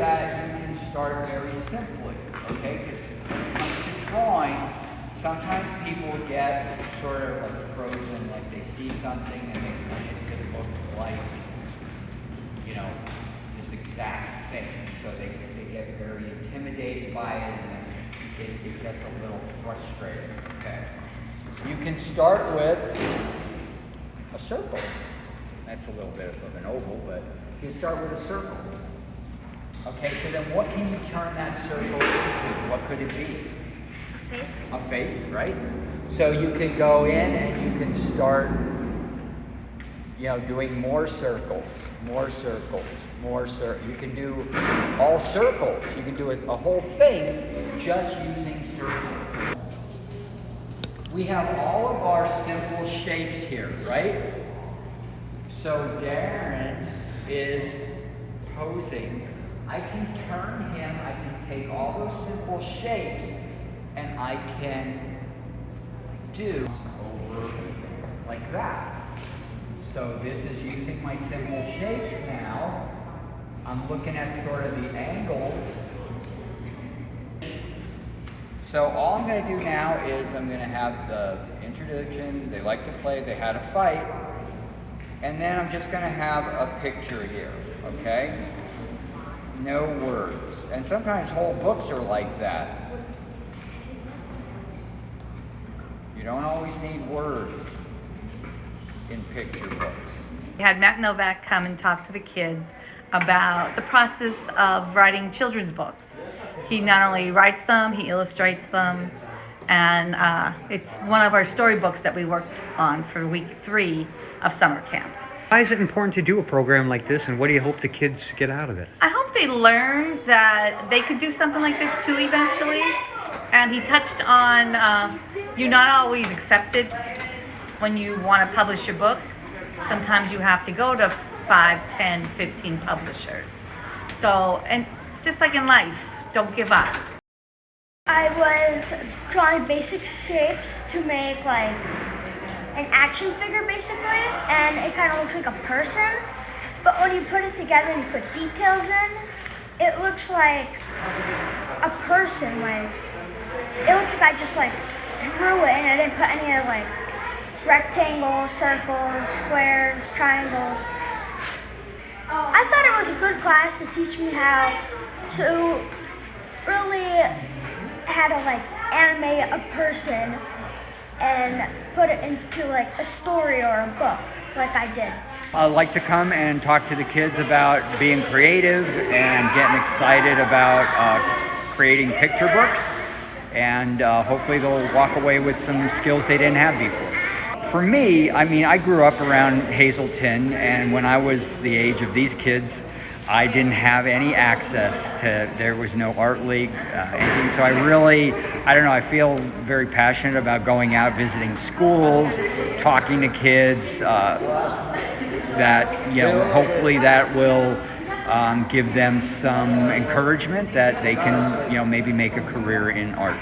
that you can start very simply, okay? Because when it comes to drawing, sometimes people get sort of like frozen, like they see something and they want it to look like, you know, this exact thing. So they get very intimidated by it, and then it gets a little frustrating, okay? You can start with a circle. That's a little bit of an oval, but you can start with a circle. Okay, so then what can you turn that circle into? What could it be? A face. A face, right? So you could go in and you can start, you know, doing more circles, more circles, more circles. You can do all circles. You can do a whole thing just using circles. We have all of our simple shapes here, right? So Darren is posing. I can turn him, I can take all those simple shapes, and I can do over like that. So this is using my simple shapes now. I'm looking at sort of the angles. So all I'm going to do now is I'm going to have the introduction, they like to play, they had a fight, and then I'm just going to have a picture here, okay? No words. And sometimes whole books are like that. You don't always need words in picture books. We had Matt Novak come and talk to the kids about the process of writing children's books. He not only writes them, he illustrates them, and it's one of our storybooks that we worked on for week 3 of summer camp. Why is it important to do a program like this, and what do you hope the kids get out of it? I hope they learn that they could do something like this too eventually. And he touched on you're not always accepted when you want to publish your book. Sometimes you have to go to 5, 10, 15 publishers. So, and just like in life, don't give up. I was drawing basic shapes to make like an action figure basically, and it kind of looks like a person, but when you put it together and you put details in, it looks like a person. Like it looks like I just like drew it and I didn't put any of like rectangles, circles, squares, triangles. I thought it was a good class to teach me how to really how to like animate a person and put it into like a story or a book like I did. I like to come and talk to the kids about being creative and getting excited about creating picture books, and hopefully they'll walk away with some skills they didn't have before. For me, I mean, I grew up around Hazleton, and when I was the age of these kids, I didn't have any access to, there was no art league, anything. So I don't know, I feel very passionate about going out, visiting schools, talking to kids, that, you know, hopefully that will give them some encouragement that they can, you know, maybe make a career in art.